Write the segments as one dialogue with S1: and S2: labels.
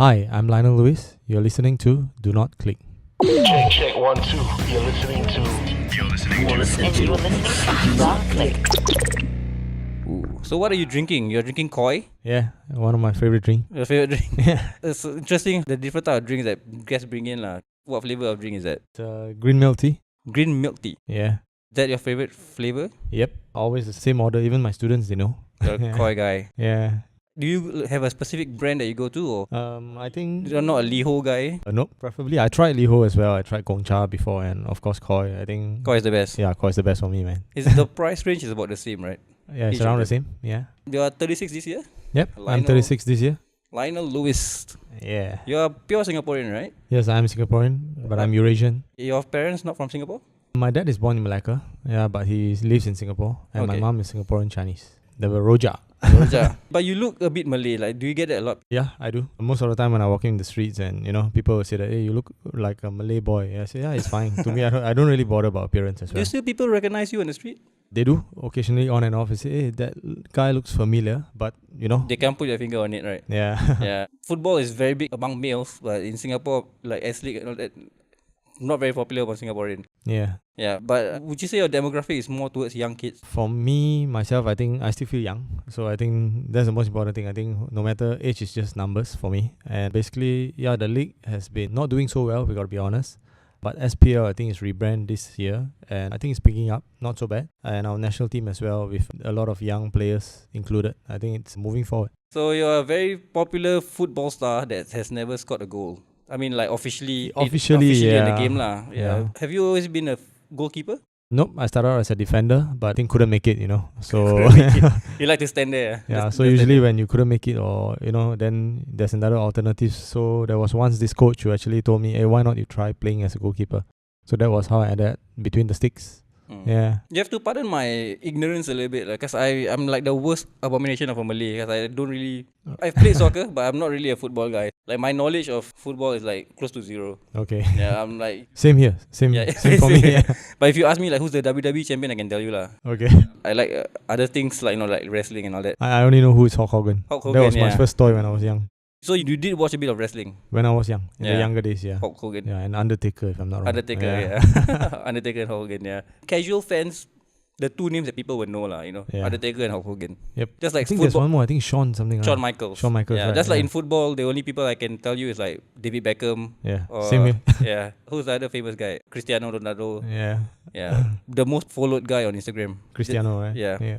S1: Hi, I'm Lionel Lewis. You're listening to Do Not Clique.
S2: Check 1 2. You're listening to
S3: Do Not Clique.
S4: Ooh. So what are you drinking? You're drinking koi?
S1: Yeah, one of my favorite drinks.
S4: Your favorite drink?
S1: Yeah,
S4: It's interesting, the different type of drinks that guests bring in. What flavor of drink is that?
S1: it's green milk tea.
S4: Green milk tea.
S1: Yeah.
S4: Is that your favorite flavor?
S1: Yep, always the same order. Even my students, they know.
S4: You're a koi guy.
S1: Yeah.
S4: Do you have a specific brand that you go to, or
S1: I think...
S4: you're not a Liho guy?
S1: Nope, preferably. I tried Liho as well. I tried Gongcha before and of course Koi. I think...
S4: Koi is the best.
S1: Yeah, Koi is the best for me, man.
S4: Is the price range is about the same, right?
S1: Yeah, it's
S4: Each
S1: around
S4: of
S1: the same. Yeah.
S4: You are 36 this year?
S1: Yep, I'm
S4: Lionel-
S1: 36 this year.
S4: Lionel Lewis.
S1: Yeah.
S4: You're pure Singaporean, right?
S1: Yes, I'm Singaporean, but I'm Eurasian.
S4: Your parents not from Singapore?
S1: My dad is born in Malacca, yeah, but he lives in Singapore. And my
S4: Okay.
S1: mom is Singaporean Chinese. They were Roja.
S4: Roja. But you look a bit Malay. Like, do you get that a lot?
S1: Yeah, I do. Most of the time when I walk in the streets and, people will say that, hey, you look like a Malay boy. I say, yeah, it's fine. To me, I don't really bother about appearance as
S4: Do
S1: well.
S4: still people recognize you on the street?
S1: They do, occasionally on and off. They say, hey, that guy looks familiar, but,
S4: They can't put their finger on it, right?
S1: yeah.
S4: Yeah. Football is very big among males, but in Singapore, like S-League and all that, not very popular among Singaporean.
S1: Yeah.
S4: Yeah, but would you say your demographic is more towards young kids?
S1: For me, myself, I think I still feel young. So I think that's the most important thing. I think no matter age, it's just numbers for me. And basically, yeah, the league has been not doing so well, we got to be honest. But SPL, I think, is rebrand this year. And I think it's picking up, not so bad. And our national team as well, with a lot of young players included. I think it's moving forward.
S4: So you're a very popular football star that has never scored a goal. I mean, like officially in
S1: yeah.
S4: the game lah. Yeah. Have you always been a goalkeeper?
S1: Nope, I started out as a defender, but I think couldn't make it, So
S4: You like to stand there.
S1: yeah,
S4: That's-
S1: so
S4: that's
S1: usually when you couldn't make it or, then there's another alternative. So there was once this coach who actually told me, hey, why not you try playing as a goalkeeper? So that was how I ended between the sticks. Yeah.
S4: You have to pardon my ignorance a little bit, because I'm like the worst abomination of a Malay, because I don't really... I've played soccer, but I'm not really a football guy. Like, my knowledge of football is like close to zero.
S1: Okay.
S4: Yeah, I'm like...
S1: Same here. Same for me. Yeah.
S4: But if you ask me like who's the WWE champion, I can tell you lah.
S1: Okay.
S4: I like other things like like wrestling and all that.
S1: I only know who is Hulk Hogan.
S4: Hulk
S1: That
S4: Hogan,
S1: was my
S4: yeah.
S1: first toy when I was young.
S4: So you did watch a bit of wrestling,
S1: When I was young. In the
S4: Yeah.
S1: younger days, yeah.
S4: Hulk Hogan.
S1: Yeah, and Undertaker, if I'm not wrong.
S4: Undertaker, yeah. Undertaker and Hulk Hogan, yeah. Casual fans, the two names that people would know lah,
S1: Yeah.
S4: Undertaker and Hulk Hogan.
S1: Yep.
S4: Just
S1: I
S4: like
S1: think there's
S4: football.
S1: one more. I think Shawn something.
S4: Shawn
S1: right?
S4: Michaels.
S1: Shawn Michaels,
S4: Yeah,
S1: right,
S4: just like
S1: yeah.
S4: in football, the only people I can tell you is like David Beckham.
S1: Yeah.
S4: Or,
S1: Same here.
S4: Yeah. Who's the other famous guy? Cristiano Ronaldo.
S1: Yeah.
S4: Yeah. The most followed guy on Instagram.
S1: Cristiano, right?
S4: Yeah.
S1: Yeah.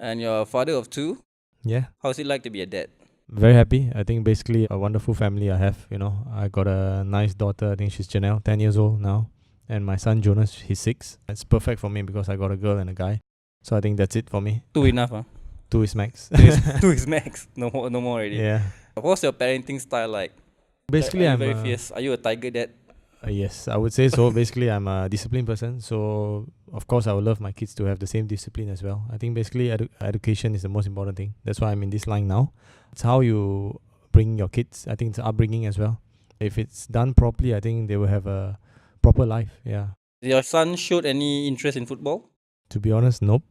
S4: And you're a father of two.
S1: Yeah.
S4: How's it like to be a dad?
S1: Very happy. I think basically a wonderful family I have. I got a nice daughter. I think she's Janelle, 10 years old now. And my son Jonas, he's 6. It's perfect for me because I got a girl and a guy. So I think that's it for me.
S4: Two enough, huh?
S1: 2 is max.
S4: Two is max. No more already.
S1: Yeah.
S4: What's your parenting style like?
S1: Basically,
S4: are you
S1: I'm
S4: very fierce. Are you a tiger dad?
S1: Yes, I would say so. Basically, I'm a disciplined person. So, of course, I would love my kids to have the same discipline as well. I think basically education is the most important thing. That's why I'm in this line now. It's how you bring your kids. I think it's upbringing as well. If it's done properly, I think they will have a proper life. Yeah.
S4: Your son showed any interest in football?
S1: To be honest, nope.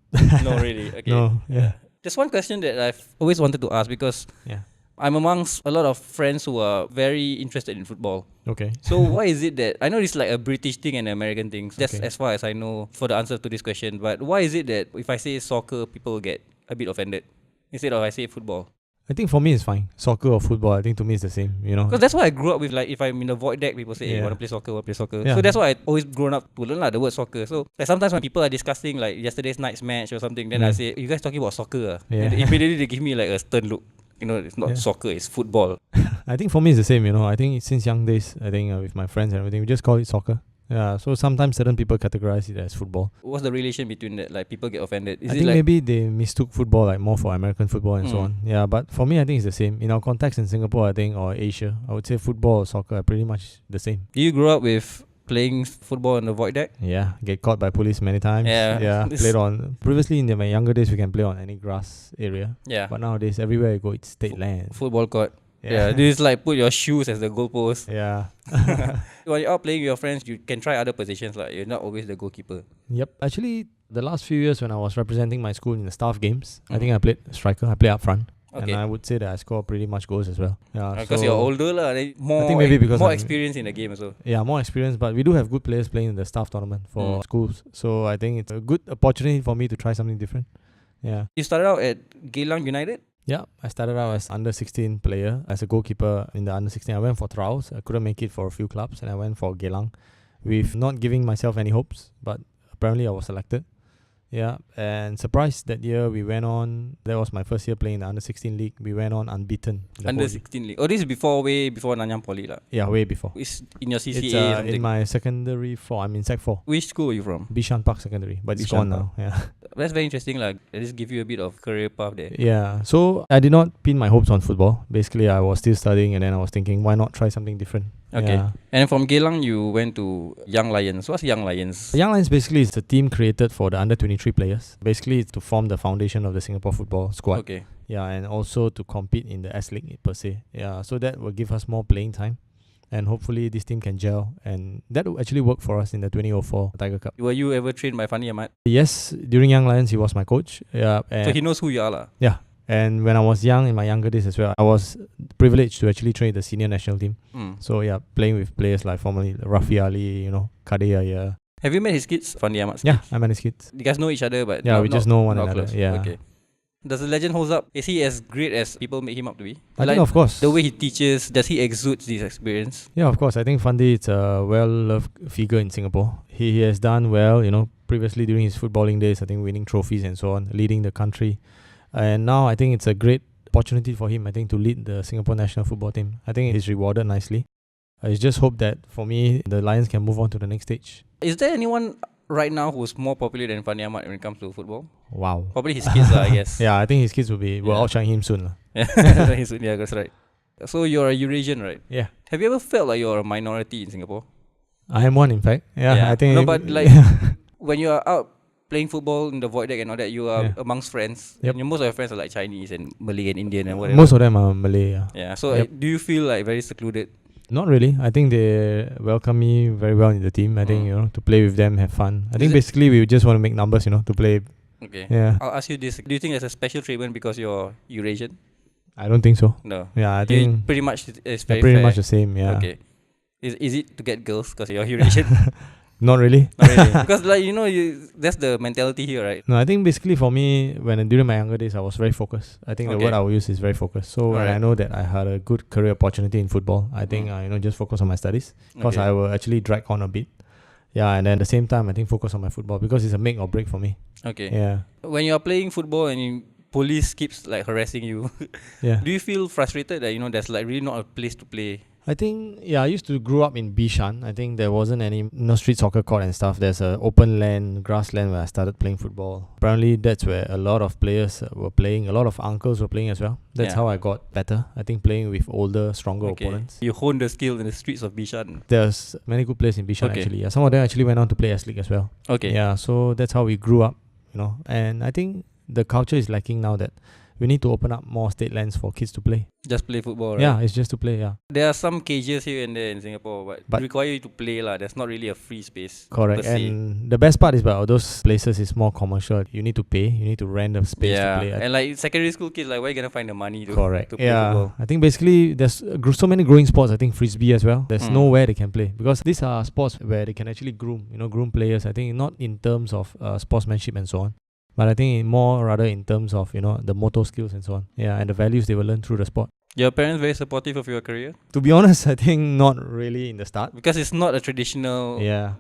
S4: No, really. Okay.
S1: No. Yeah.
S4: Just one question that I've always wanted to ask, because
S1: Yeah.
S4: I'm amongst a lot of friends who are very interested in football.
S1: Okay.
S4: So why is it that, I know it's like a British thing and an American thing, that's
S1: Okay.
S4: as far as I know for the answer to this question, but why is it that if I say soccer, people get a bit offended instead of I say football?
S1: I think for me it's fine. Soccer or football, I think to me it's the same.
S4: Because that's what I grew up with. Like, if I'm in the void deck, people say, hey,
S1: Yeah.
S4: want to play soccer, want to play soccer.
S1: Yeah.
S4: So that's why I always grown up to learn the word soccer. So like sometimes when people are discussing like yesterday's night's match or something, then I
S1: Yeah.
S4: say, you guys talking about soccer?
S1: Yeah.
S4: And immediately they give me like a stern look. It's not
S1: Yeah.
S4: soccer, it's football.
S1: I think for me it's the same. I think since young days, I think with my friends and everything, we just call it soccer. Yeah. So sometimes certain people categorize it as football.
S4: What's the relation between that? Like, people get offended. Is
S1: I
S4: it
S1: think
S4: like
S1: maybe they mistook football like more for American football and so on. Yeah, but for me, I think it's the same. In our context in Singapore, I think, or Asia, I would say football or soccer are pretty much the same.
S4: do you grow up with playing football in the void deck?
S1: Yeah, get caught by police many times.
S4: Yeah.
S1: Yeah,
S4: This-
S1: played on. Previously, in my younger days, we can play on any grass area.
S4: Yeah.
S1: But nowadays, everywhere you go, it's state land.
S4: Football court. Yeah. Do you just like put your shoes as the goalpost?
S1: Yeah.
S4: When you're out playing with your friends, you can try other positions. Like, you're not always the goalkeeper.
S1: Yep. Actually, the last few years when I was representing my school in the staff games, I think I played striker. I played up front. And
S4: Okay.
S1: I would say that I score pretty much goals as well. Yeah,
S4: Because
S1: so
S4: you're older lah, more
S1: I think maybe because
S4: more
S1: I'm-
S4: experience in the game also.
S1: Yeah, more experience, but we do have good players playing in the staff tournament for schools. So I think it's a good opportunity for me to try something different. Yeah.
S4: You started out at Geylang United?
S1: Yeah, I started out as under 16 player, as a goalkeeper in the under 16. I went for trials. I couldn't make it for a few clubs, and I went for Geylang with not giving myself any hopes, but apparently I was selected. Yeah, and surprised that year we went on. That was my first year playing in the under 16 league. We went on unbeaten. the
S4: Under
S1: whole
S4: 16 league. Oh, this is way before Nanyang Poly lah.
S1: Yeah, way before.
S4: It's in your CCA
S1: It's
S4: something.
S1: in my secondary 4. I'm in Sec 4.
S4: Which school are you from?
S1: Bishan Park Secondary, but it's
S4: Bishan
S1: gone now. Yeah.
S4: That's very interesting. Like, at least give you a bit of career path there.
S1: Yeah. So I did not pin my hopes on football. Basically, I was still studying, and then I was thinking, why not try something different?
S4: Okay.
S1: Yeah.
S4: And from Geylang, you went to Young Lions. What's Young Lions?
S1: Young Lions basically is a team created for the under 23 players. Basically, it's to form the foundation of the Singapore football squad.
S4: Okay.
S1: Yeah, and also to compete in the S League per se. Yeah, so that will give us more playing time, and hopefully this team can gel, and that will actually work for us in the 2004 Tiger Cup.
S4: Were you ever trained by Fandi Ahmad?
S1: Yes, during Young Lions, he was my coach. Yeah, and
S4: So he knows who you are lah.
S1: yeah. And when I was young, in my younger days as well, I was privileged to actually train the senior national team. So yeah, playing with players like formerly Rafi Ali, Kadeya, yeah.
S4: Have you met his kids, Fandi Ahmad's
S1: Yeah,
S4: kids?
S1: I met his kids.
S4: You guys know each other, but
S1: Yeah, we just know one
S4: not
S1: another.
S4: close.
S1: Yeah.
S4: Okay. Does the legend hold up? Is he as great as people make him up to be?
S1: I think of course.
S4: The way he teaches, does he exude this experience?
S1: Yeah, of course. I think Fandi is a well-loved figure in Singapore. He has done well, previously during his footballing days, I think winning trophies and so on, leading the country. And now I think it's a great opportunity for him, I think, to lead the Singapore national football team. I think he's rewarded nicely. I just hope that, for me, the Lions can move on to the next stage.
S4: Is there anyone right now who's more popular than Fandi Ahmad when it comes to football?
S1: Wow.
S4: Probably his kids lah, I guess.
S1: Yeah, I think his kids will
S4: Yeah.
S1: outshine him soon.
S4: Yeah, that's right. So you're a Eurasian, right?
S1: Yeah.
S4: Have you ever felt like you're a minority in Singapore?
S1: I am one, in fact. Yeah, I think...
S4: No, but like when you are out playing football in the void deck and all that, you are
S1: Yeah.
S4: amongst friends.
S1: Yep.
S4: And most of your friends are like Chinese and Malay and Indian and whatever.
S1: most of them are Malay, yeah.
S4: Yeah. So
S1: Yep.
S4: do you feel like very secluded?
S1: Not really. I think they welcome me very well in the team. I think, to play with them, have fun. I think
S4: it-
S1: basically we just want to make numbers, to play.
S4: Okay.
S1: Yeah.
S4: I'll ask you this. Do you think there's a special treatment because you're Eurasian?
S1: I don't think so.
S4: No.
S1: Yeah, I
S4: You
S1: think
S4: pretty much it's
S1: they're
S4: very
S1: pretty
S4: fair.
S1: much the same, yeah.
S4: Okay. Is it to get girls because you're Eurasian?
S1: Not really.
S4: Not really. Because that's the mentality here, right?
S1: No, I think basically for me, during my younger days, I was very focused. I think the
S4: Okay.
S1: word I will use is very focused. So when I
S4: Alright.
S1: know that I had a good career opportunity in football, I think I just focus on my studies, because
S4: Okay.
S1: I will actually drag on a bit. Yeah, and then at the same time, I think focus on my football, because it's a make or break for me.
S4: Okay.
S1: Yeah,
S4: When you're playing football and police keeps like harassing you,
S1: yeah.
S4: do you feel frustrated that there's like really not a place to play?
S1: I think, I used to grow up in Bishan. I think there wasn't any street soccer court and stuff. There's a open land, grassland, where I started playing football. Apparently, that's where a lot of players were playing. A lot of uncles were playing as well. That's
S4: Yeah.
S1: how I got better. I think playing with older, stronger opponents.
S4: You honed the skill in the streets of Bishan.
S1: There's many good players in Bishan
S4: Okay.
S1: actually. Yeah, some of them actually went on to play S League as well.
S4: Okay.
S1: Yeah, so that's how we grew up, And I think the culture is lacking now, that we need to open up more state lands for kids to play.
S4: Just play football, right?
S1: Yeah, it's just to play, yeah.
S4: There are some cages here and there in Singapore, but require you to play lah. There's not really a free space.
S1: Correct.
S4: per se.
S1: And the best part is, about those places is more commercial. You need to pay. You need to rent a space
S4: yeah.
S1: to play.
S4: And like secondary school kids, like where you gonna find the money to
S1: Correct.
S4: to play
S1: Yeah.
S4: football?
S1: I think basically there's so many growing sports. I think frisbee as well. There's nowhere they can play, because these are sports where they can actually groom players. I think not in terms of sportsmanship and so on, but I think more rather in terms of the motor skills and so on. Yeah, and the values they will learn through the sport.
S4: Your parents very supportive of your career?
S1: To be honest, I think not really in the start.
S4: Because it's not a traditional
S1: Yeah.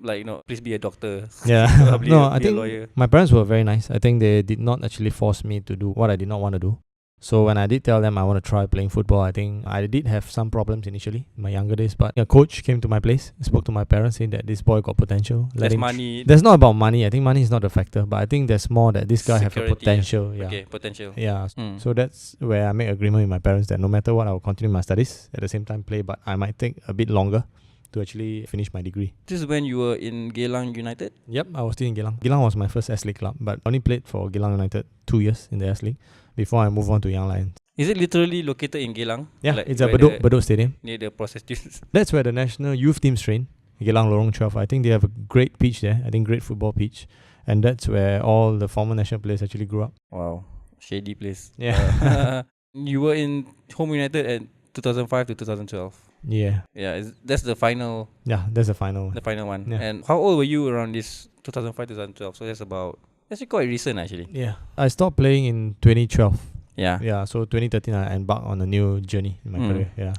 S4: please be a doctor.
S1: Yeah.
S4: Probably
S1: No,
S4: be
S1: I
S4: a
S1: think
S4: lawyer.
S1: my parents were very nice. I think they did not actually force me to do what I did not want to do. So when I did tell them I want to try playing football, I think I did have some problems initially in my younger days. But a coach came to my place, spoke to my parents, saying that this boy got potential.
S4: There's money.
S1: There's not about money. I think money is not a factor, but I think there's more that this guy have a
S4: Security,
S1: potential. Yeah.
S4: Okay, potential.
S1: Yeah.
S4: Mm.
S1: So that's where I make agreement with my parents that no matter what, I will continue my studies, at the same time play, but I might take a bit longer to actually finish my degree.
S4: This is when you were in Geylang United?
S1: Yep, I was still in Geylang. Geylang was my first S League club, but I only played for Geylang United 2 years in the S League before I moved on to Young Lions.
S4: Is it literally located in Geylang?
S1: Yeah,
S4: Like
S1: it's a
S4: where
S1: Bedok Stadium.
S4: near the prostitutes.
S1: That's where the national youth teams train. Geylang Lorong 12. I think they have a great pitch there. I think great football pitch. And that's where all the former national players actually grew up.
S4: Wow. Shady place.
S1: Yeah.
S4: You were in Home United at 2005 to 2012.
S1: Yeah.
S4: Yeah, that's the final
S1: Yeah, that's the final one.
S4: one.
S1: Yeah.
S4: And how old were you around this 2005 2012? So that's quite recent actually.
S1: Yeah. I stopped playing in 2012.
S4: Yeah.
S1: Yeah, so 2013 I embarked on a new journey in my career. Yeah.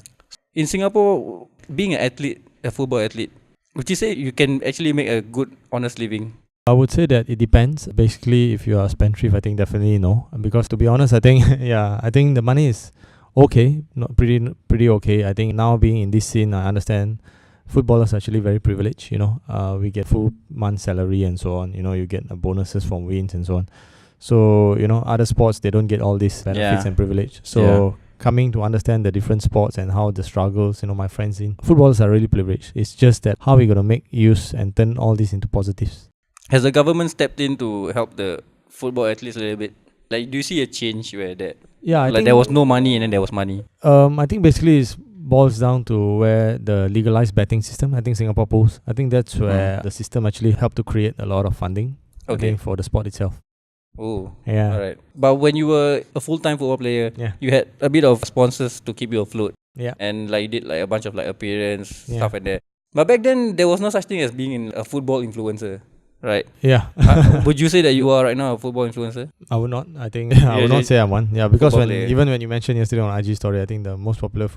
S4: In Singapore, being a football athlete, would you say you can actually make a good, honest living?
S1: I would say that it depends. Basically, if you are a spendthrift, I think definitely no. Because to be honest, I think I think the money is okay, not pretty okay. I think now being in this scene, I understand footballers are actually very privileged. We get full month salary and so on. You get bonuses from wins and so on. So other sports they don't get all these benefits and privilege. So coming to understand the different sports and how the struggles, my friends in footballers are really privileged. It's just that how we gonna make use and turn all this into positives.
S4: Has the government stepped in to help the football athletes a little bit? Like, do you see a change where that?
S1: Yeah, I think
S4: there was no money and then there was money.
S1: I think basically it boils down to where the legalized betting system. I think Singapore Pools. I think that's where the system actually helped to create a lot of funding. I think for the sport itself.
S4: Oh,
S1: yeah.
S4: All right. But when you were a full-time football player, you had a bit of sponsors to keep you afloat.
S1: Yeah.
S4: And you did a bunch of appearance stuff and that. But back then there was no such thing as being a football influencer. Right.
S1: Yeah.
S4: Would you say that you are right now a football influencer?
S1: I would not. I think I would not say I'm one. Yeah, because when you mentioned yesterday on IG story, I think the most popular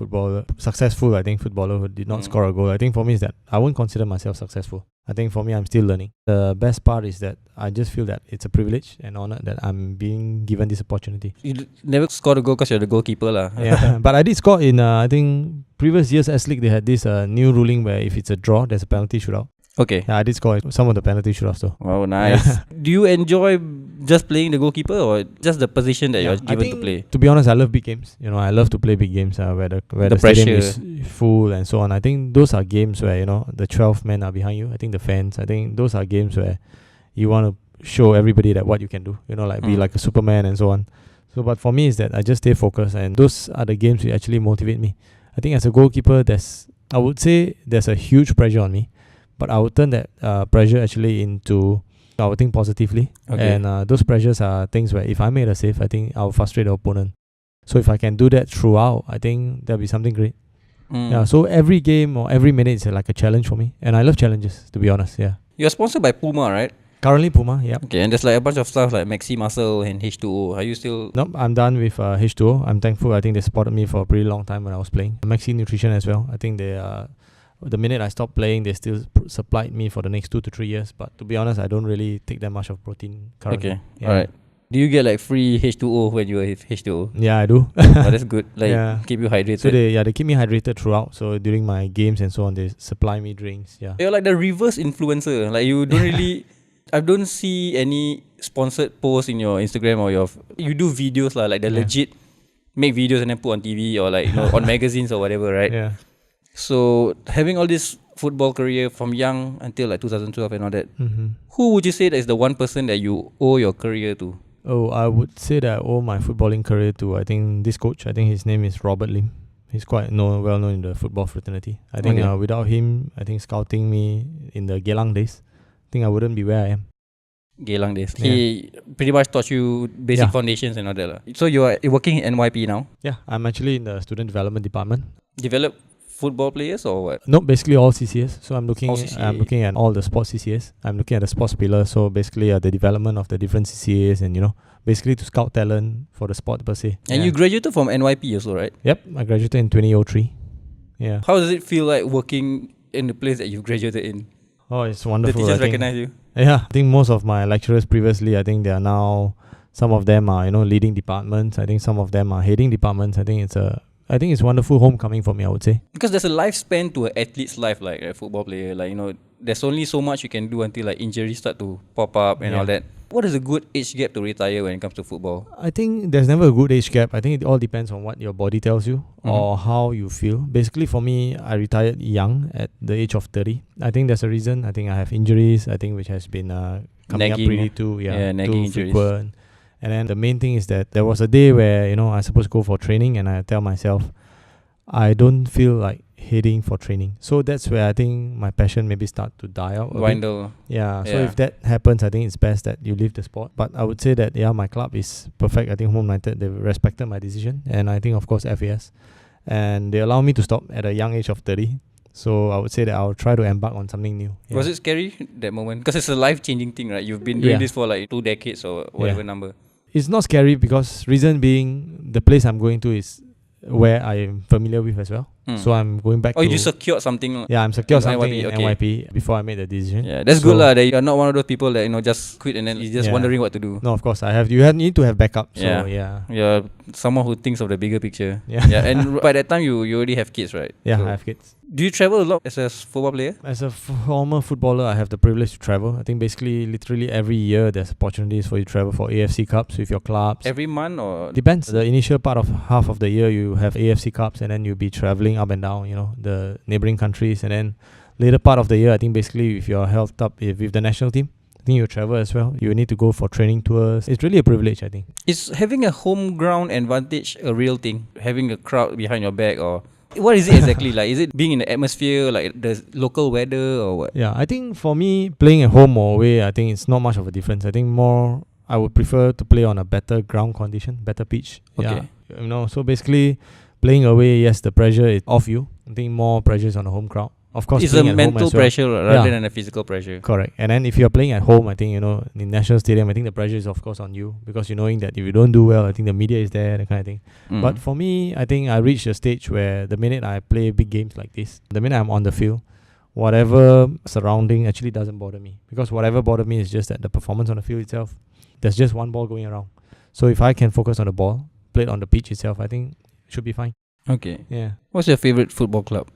S1: successful footballer who did not score a goal. I think for me is that I wouldn't consider myself successful. I think for me, I'm still learning. The best part is that I just feel that it's a privilege and honor that I'm being given this opportunity.
S4: You never scored a goal because you're the goalkeeper lah.
S1: Yeah, but I did score in I think previous years S-League they had this new ruling where if it's a draw, there's a penalty shootout.
S4: Okay.
S1: Yeah, I did score some of the penalty shootouts though.
S4: Wow, nice. Yeah. Do you enjoy just playing the goalkeeper or just the position that you're given to play?
S1: To be honest, I love big games. I love to play big games where the stadium is full and so on. I think those are games where the 12 men are behind you. I think the fans. I think those are games where you want to show everybody that what you can do. Be like a Superman and so on. So, but for me is that I just stay focused, and those are the games which actually motivate me. I think as a goalkeeper, I would say there's a huge pressure on me. But I would turn that pressure actually into, I would think positively. Okay. And those pressures are things where if I made a save, I think I'll frustrate the opponent. So if I can do that throughout, I think there'll be something great. Yeah. So every game or every minute is like a challenge for me. And I love challenges, to be honest. Yeah.
S4: You're sponsored by Puma, right?
S1: Currently Puma, yeah.
S4: Okay, and there's a bunch of stuff like Maxi Muscle and H2O. Are you still...
S1: Nope, I'm done with H2O. I'm thankful. I think they supported me for a pretty long time when I was playing. Maxi Nutrition as well. I think they the minute I stopped playing, they still supplied me for the next 2 to 3 years. But to be honest, I don't really take that much of protein currently.
S4: Okay, alright. Do you get free H2O when you are with H2O?
S1: Yeah, I do.
S4: Oh, that's good. Keep you hydrated.
S1: So they keep me hydrated throughout. So during my games and so on, they supply me drinks. Yeah.
S4: You're like the reverse influencer. You don't really... I don't see any sponsored posts in your Instagram or you do videos legit make videos and then put on TV or on magazines or whatever, right?
S1: Yeah.
S4: So having all this football career from young until 2012 and all that, who would you say that is the one person that you owe your career to?
S1: Oh, I would say that I owe my footballing career to, I think, this coach. I think his name is Robert Lim. He's quite well known in the football fraternity. I think without him, I think scouting me in the Geylang days, I think I wouldn't be where I am.
S4: Geylang days. Yeah. He pretty much taught you basic foundations and all that. So you're working in NYP now?
S1: Yeah, I'm actually in the student development department.
S4: Develop football players or what?
S1: No, basically all CCAs. So I'm looking at all the sports CCAs. I'm looking at the sports pillar. So basically the development of the different CCAs and basically to scout talent for the sport per se.
S4: And you graduated from NYP also, right?
S1: Yep, I graduated in 2003. Yeah.
S4: How does it feel like working in the place that you graduated in?
S1: Oh, it's wonderful.
S4: The teachers recognize you?
S1: Yeah, I think most of my lecturers previously, I think they are now, some of them are leading departments. I think some of them are heading departments. I think it's wonderful homecoming for me, I would say.
S4: Because there's a lifespan to an athlete's life, like a football player. There's only so much you can do until injuries start to pop up and all that. What is a good age gap to retire when it comes to football?
S1: I think there's never a good age gap. I think it all depends on what your body tells you or how you feel. Basically, for me, I retired young at the age of 30. I think there's a reason. I think I have injuries, I think, which has been coming up pretty too frequent. And then the main thing is that there was a day where, I was supposed to go for training and I tell myself, I don't feel like heading for training. So that's where I think my passion maybe start to die out a bit.
S4: Windle.
S1: Yeah, so
S4: Yeah.
S1: if that happens, I think it's best that you leave the sport. But I would say that, yeah, my club is perfect. I think Home United, they respected my decision. And I think, of course, FAS. And they allow me to stop at a young age of 30. So I would say that I'll try to embark on something new. Yeah.
S4: Was it scary, that moment? Because it's a life-changing thing, right? You've been doing this for like 2 decades or whatever number.
S1: It's not scary because reason being, the place I'm going to is where I am familiar with as well. So I'm going back to...
S4: you secured something.
S1: Yeah, I'm secured
S4: in
S1: something
S4: NYP,
S1: in
S4: okay.
S1: NYP before I made the decision.
S4: Yeah, that's good lah. That you're not one of those people that just quit and then you're just wondering what to do.
S1: No, of course you need to have backup. So
S4: You're someone who thinks of the bigger picture.
S1: Yeah.
S4: And by that time you already have kids, right?
S1: Yeah,
S4: So
S1: I have kids.
S4: do you travel a lot as a football player?
S1: As a former footballer, I have the privilege to travel. I think basically, literally every year, there's opportunities for you to travel for AFC Cups with your clubs.
S4: Every month or?
S1: Depends. The initial part of half of the year, you have AFC Cups, and then you'll be traveling up and down, the neighboring countries. And then later part of the year, I think basically if you're helped up with the national team, I think you travel as well. You need to go for training tours. It's really a privilege, I think.
S4: Is having a home ground advantage a real thing? Having a crowd behind your back, or what is it exactly like? Is it being in the atmosphere, like the local weather, or what?
S1: Yeah, I think for me, playing at home or away, I think it's not much of a difference. I think more, I would prefer to play on a better ground condition, better pitch.
S4: Okay.
S1: Yeah, so basically, playing away, yes, the pressure is off you. I think more pressure is on the home crowd. Of course,
S4: It's a
S1: playing at home
S4: mental
S1: as well.
S4: pressure rather than a physical pressure.
S1: Correct. And then if you're playing at home, I think, in National Stadium, I think the pressure is of course on you because you're knowing that if you don't do well, I think the media is there, that kind of thing. But for me, I think I reached a stage where the minute I play big games like this, the minute I'm on the field, whatever surrounding actually doesn't bother me. Because whatever bothers me is just that the performance on the field itself, there's just one ball going around. So if I can focus on the ball, play it on the pitch itself, I think it should be fine.
S4: Okay.
S1: Yeah.
S4: What's your favorite football club?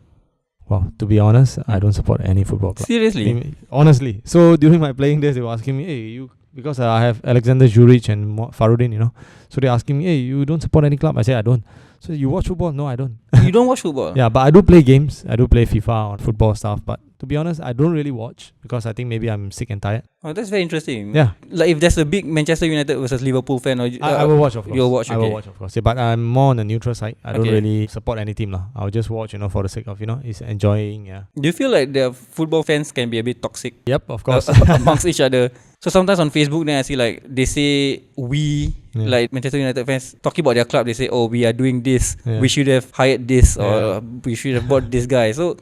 S1: Well, to be honest, I don't support any football club.
S4: Seriously?
S1: Honestly. So during my playing days, they were asking me, hey, because I have Alexander Juric and Farudin, so they're asking me, hey, you don't support any club? I say, I don't. So you watch football? No, I don't.
S4: You don't watch football?
S1: Yeah, but I do play games. I do play FIFA on football stuff. But to be honest, I don't really watch because I think maybe I'm sick and tired.
S4: Oh, that's very interesting.
S1: Yeah.
S4: Like if there's a big Manchester United versus Liverpool fan, or
S1: I will watch, of course.
S4: You'll watch, okay.
S1: I will watch, of course. Yeah, but I'm more on the neutral side. I don't
S4: Okay.
S1: really support any team. I'll just watch, for the sake of, is enjoying. Yeah.
S4: Do you feel like the football fans can be a bit toxic?
S1: Yep, of course.
S4: Amongst each other. So sometimes on Facebook, then I see like they say like Manchester United fans talking about their club. They say, "Oh, we are doing this.
S1: Yeah.
S4: We should have hired this, or we should have bought this guy." So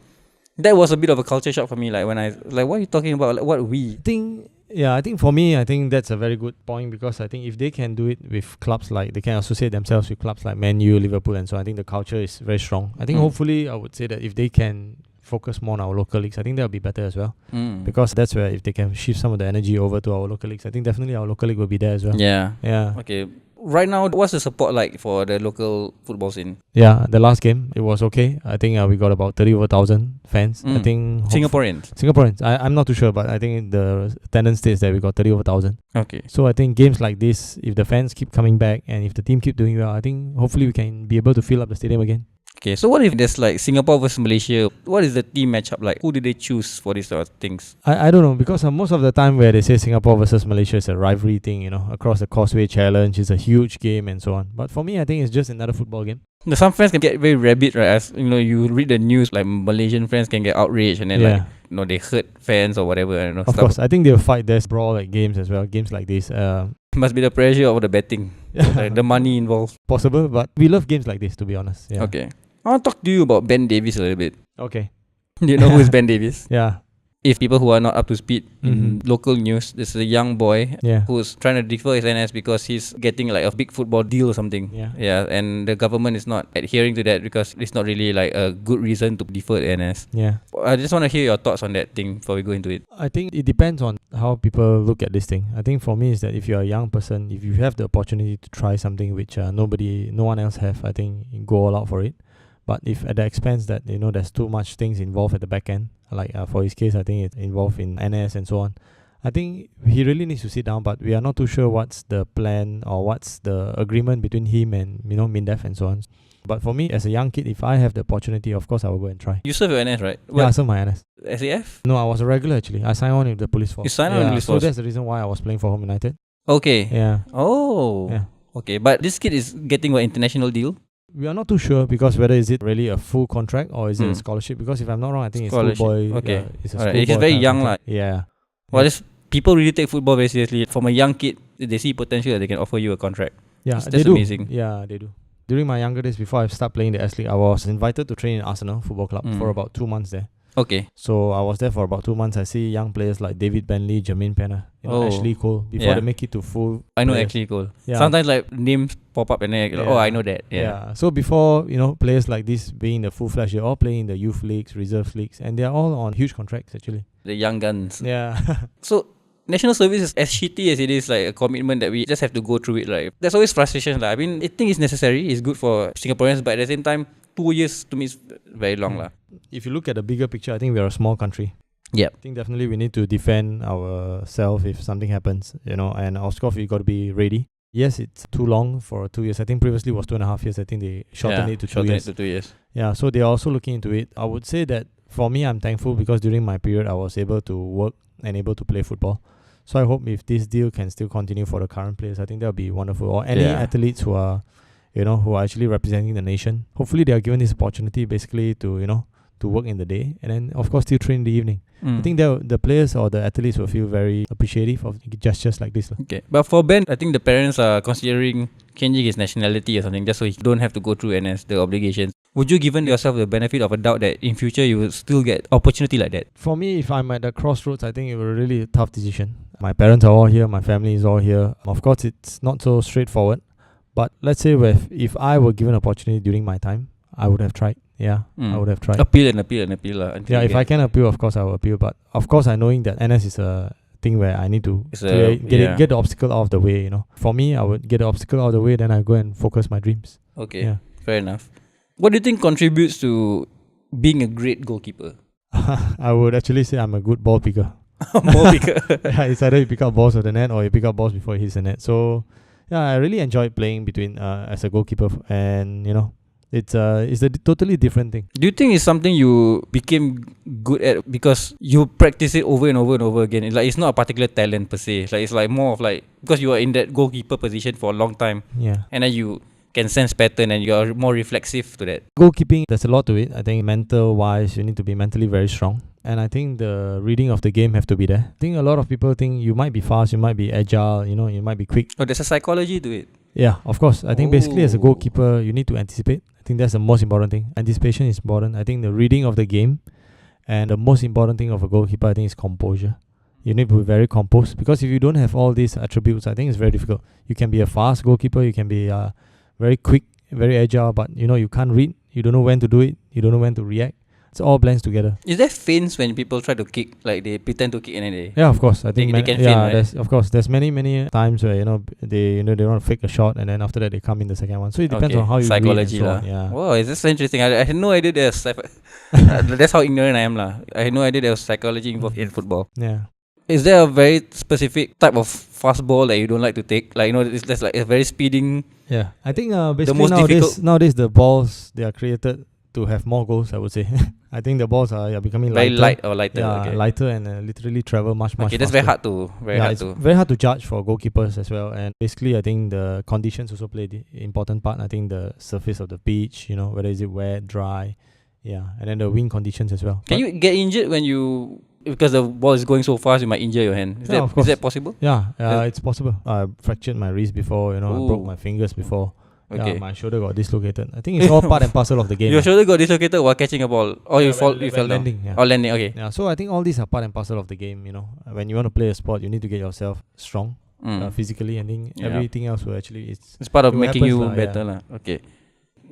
S4: that was a bit of a culture shock for me. Like when I what are you talking about? Like what we?
S1: I think for me, I think that's a very good point because I think if they can do it with clubs like, they can associate themselves with clubs like Man U, Liverpool, and so I think the culture is very strong. I think hopefully I would say that if they can focus more on our local leagues, I think that will be better as well. Because that's where if they can shift some of the energy over to our local leagues, I think definitely our local league will be there as well.
S4: Yeah.
S1: Yeah.
S4: Okay. Right now, what's the support like for the local football scene?
S1: Yeah, the last game, it was okay. I think we got about 30,000 fans. I think... Singaporeans. I'm not too sure, but I think the attendance states that we got 30,000.
S4: Okay.
S1: So I think games like this, if the fans keep coming back and if the team keep doing well, I think hopefully we can be able to fill up the stadium again.
S4: Okay, so what if there's like Singapore versus Malaysia? What is the team matchup like? Who did they choose for these sort of things?
S1: I don't know, because most of the time where they say Singapore versus Malaysia is a rivalry thing, across the Causeway Challenge is a huge game and so on. But for me, I think it's just another football game.
S4: Some fans can get very rabid, right? As you read the news, like Malaysian fans can get outraged and then they hurt fans or whatever.
S1: Of course, I think they'll fight. There's brawl like games as well. Games like this.
S4: Must be the pressure of the betting, like the money involved.
S1: Possible, but we love games like this, to be honest. Yeah.
S4: Okay. I want to talk to you about Ben Davies a little bit.
S1: Okay.
S4: Do you know who is Ben Davies?
S1: Yeah.
S4: If people who are not up to speed in local news, this is a young boy who's trying to defer his NS because he's getting like a big football deal or something. Yeah, and the government is not adhering to that because it's not really like a good reason to defer NS.
S1: Yeah.
S4: I just want to hear your thoughts on that thing before we go into it.
S1: I think it depends on how people look at this thing. I think for me is that if you're a young person, if you have the opportunity to try something which no one else have, I think you go all out for it. But if at the expense that, there's too much things involved at the back end, like for his case, I think it's involved in NS and so on. I think he really needs to sit down, but we are not too sure what's the plan or what's the agreement between him and, MINDEF and so on. But for me, as a young kid, if I have the opportunity, of course, I will go and try.
S4: You serve your NS, right?
S1: Yeah, I served my NS.
S4: SAF?
S1: No, I was a regular actually. I signed on with the police force.
S4: You signed on with the police force?
S1: So that's the reason why I was playing for Home United.
S4: Okay.
S1: Yeah.
S4: Oh.
S1: Yeah.
S4: Okay, but this kid is getting an international deal?
S1: We are not too sure because whether is it really a full contract or is it a
S4: Mm.
S1: scholarship. Because if I'm not wrong, I think it's
S4: Scholarship.
S1: schoolboy.
S4: Okay.
S1: It's a
S4: Alright.
S1: schoolboy
S4: He's very
S1: kind of
S4: young
S1: contract. Yeah.
S4: Well, this, people really take football very seriously. From a young kid, they see potential that they can offer you a contract.
S1: Yeah,
S4: That's
S1: they do.
S4: amazing.
S1: Yeah, they do. During my younger days, before I started playing the S League, I was invited to train in Arsenal Football Club for about 2 months there.
S4: Okay.
S1: So I was there for about 2 months. I see young players like David Bentley, Jermaine Penner, Ashley Cole, before they make it to full.
S4: I know
S1: players.
S4: Ashley Cole.
S1: Yeah.
S4: Sometimes like names pop up and then like, oh, I know that. Yeah.
S1: So before, players like this being the full flash, they're all playing in the youth leagues, reserve leagues, and they're all on huge contracts actually.
S4: The young guns.
S1: Yeah.
S4: So national service is as shitty as it is, like a commitment that we just have to go through it. Like there's always frustration. I mean, I think it's necessary. It's good for Singaporeans, but at the same time, 2 years to me is very long.
S1: If you look at the bigger picture, I think we are a small country.
S4: Yep.
S1: I think definitely we need to defend ourselves if something happens, and of course we got to be ready. Yes, it's too long for 2 years. I think previously it was 2.5 years. I think they shortened it to 2 years.
S4: It to 2 years.
S1: Yeah, so they are also looking into it. I would say that for me, I'm thankful because during my period, I was able to work and able to play football. So I hope if this deal can still continue for the current players, I think that would be wonderful. Or any athletes who are, who are actually representing the nation. Hopefully they are given this opportunity basically to, to work in the day and then of course still train in the evening. I think the players or the athletes will feel very appreciative of gestures like this.
S4: Okay. But for Ben, I think the parents are considering changing his nationality or something just so he don't have to go through NS, the obligations. Would you given yourself the benefit of a doubt that in future you will still get opportunity like that?
S1: For me, if I'm at the crossroads, I think it was a really tough decision. My parents are all here, my family is all here. Of course, it's not so straightforward. But let's say if I were given opportunity during my time, I would have tried. Yeah, I would have tried.
S4: Appeal. Yeah,
S1: if I can appeal, of course I will appeal. But of course, I knowing that NS is a thing where I need to get the obstacle out of the way. For me, I would get the obstacle out of the way, then I go and focus my dreams.
S4: Okay, fair enough. What do you think contributes to being a great goalkeeper?
S1: I would actually say I'm a good ball picker.
S4: Ball picker.
S1: Yeah, it's either you pick up balls of the net or you pick up balls before it hits the net. So yeah, I really enjoyed playing between as a goalkeeper, and it's a totally different thing.
S4: Do you think it's something you became good at because you practice it over and over and over again? It's not a particular talent per se. It's like more of like because you are in that goalkeeper position for a long time.
S1: Yeah.
S4: And then you can sense pattern and you are more reflexive to that.
S1: Goalkeeping, there's a lot to it. I think mental wise, you need to be mentally very strong. And I think the reading of the game have to be there. I think a lot of people think you might be fast, you might be agile, you might be quick.
S4: Oh, there's a psychology to it.
S1: Yeah, of course. I think basically as a goalkeeper, you need to anticipate. I think that's the most important thing. Anticipation is important. I think the reading of the game and the most important thing of a goalkeeper, I think, is composure. You need to be very composed because if you don't have all these attributes, I think it's very difficult. You can be a fast goalkeeper, you can be very quick, very agile, but you can't read. You don't know when to do it. You don't know when to react. It's all blends together.
S4: Is there feints when people try to kick, like they pretend to kick and then they?
S1: Yeah, of course. I think
S4: they can feint, right?
S1: There's many times where they want to fake a shot and then after that they come in the second one. So it depends on how you
S4: psychology
S1: read and so on. Yeah.
S4: Wow, is this so interesting? I had no idea there's that's how ignorant I am lah. I had no idea there was psychology involved in football.
S1: Yeah.
S4: Is there a very specific type of fast ball that you don't like to take? Like there's like a very speeding.
S1: Yeah, I think basically
S4: most
S1: nowadays the balls they are created to have more goals. I would say. I think the balls are becoming
S4: very
S1: lighter.
S4: light or lighter.
S1: Yeah,
S4: okay.
S1: lighter and literally travel much
S4: Okay,
S1: faster.
S4: that's very hard to.
S1: It's very hard to judge for goalkeepers as well. And basically, I think the conditions also play the important part. I think the surface of the pitch, whether is it wet, dry, and then the wind conditions as well.
S4: Can you get injured when you? Because the ball is going so fast, you might injure your hand. Is that possible?
S1: Yeah, it's possible. I fractured my wrist before, I broke my fingers before.
S4: Okay.
S1: Yeah, my shoulder got dislocated. I think it's all part and parcel of the game.
S4: Your shoulder got dislocated while catching a ball, or you fell
S1: landing,
S4: down.
S1: yeah.
S4: Or landing, okay.
S1: Yeah, so I think all these are part and parcel of the game. When you want to play a sport, you need to get yourself strong physically. I think everything else will actually
S4: it's part of making you
S1: happens,
S4: better lah. Okay.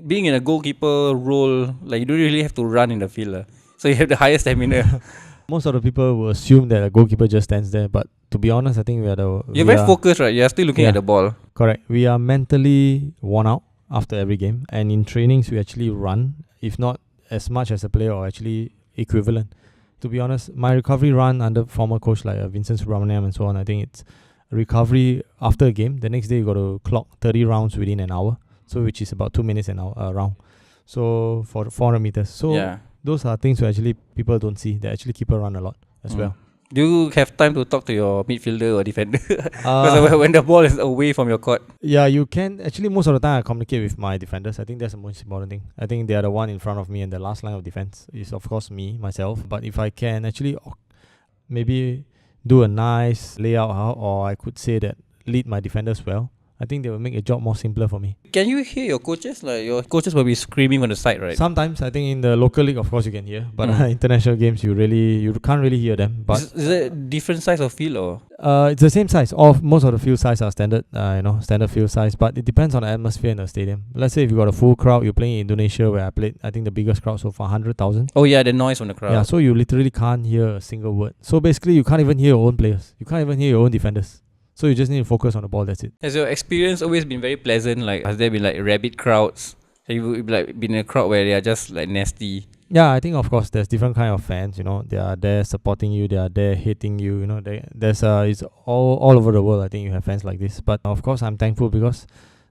S4: Being in a goalkeeper role, like you don't really have to run in the field, so you have the highest stamina.
S1: Most of the people will assume that a goalkeeper just stands there, but to be honest, I think
S4: you're very focused, right? You're still looking at the ball.
S1: Correct. We are mentally worn out after every game, and in trainings we actually run, if not as much as a player or actually equivalent. To be honest, my recovery run under former coach like Vincent Subramaniam and so on, I think it's recovery after a game. The next day you got to clock 30 rounds within an hour, so which is about 2 minutes an hour round. So for 400 meters. So those are things where actually people don't see. They actually keep a run a lot as well.
S4: Do you have time to talk to your midfielder or defender? Because when the ball is away from your court.
S1: Yeah, you can. Actually, most of the time I communicate with my defenders. I think that's the most important thing. I think they are the one in front of me, and the last line of defense is, of course, myself. But if I can actually maybe do a nice layout, or I could say that lead my defenders well, I think they will make a job more simpler for me.
S4: Can you hear your coaches? Like your coaches will be screaming on the side, right?
S1: Sometimes I think in the local league, of course, you can hear, but international games you can't really hear them. But
S4: is it different size of field or?
S1: it's the same size. Most of the field size are standard, standard field size. But it depends on the atmosphere in the stadium. Let's say if you got a full crowd, you're playing in Indonesia where I played. I think the biggest crowd so far 100,000.
S4: Oh yeah, the noise from the crowd.
S1: Yeah, so you literally can't hear a single word. So basically, you can't even hear your own players. You can't even hear your own defenders. So you just need to focus on the ball. That's it.
S4: Has your experience always been very pleasant? Like, has there been like rabid crowds? Have you like been in a crowd where they are just like nasty?
S1: Yeah, I think of course there's different kind of fans. They are there supporting you. They are there hating you. There's it's all over the world. I think you have fans like this. But of course, I'm thankful because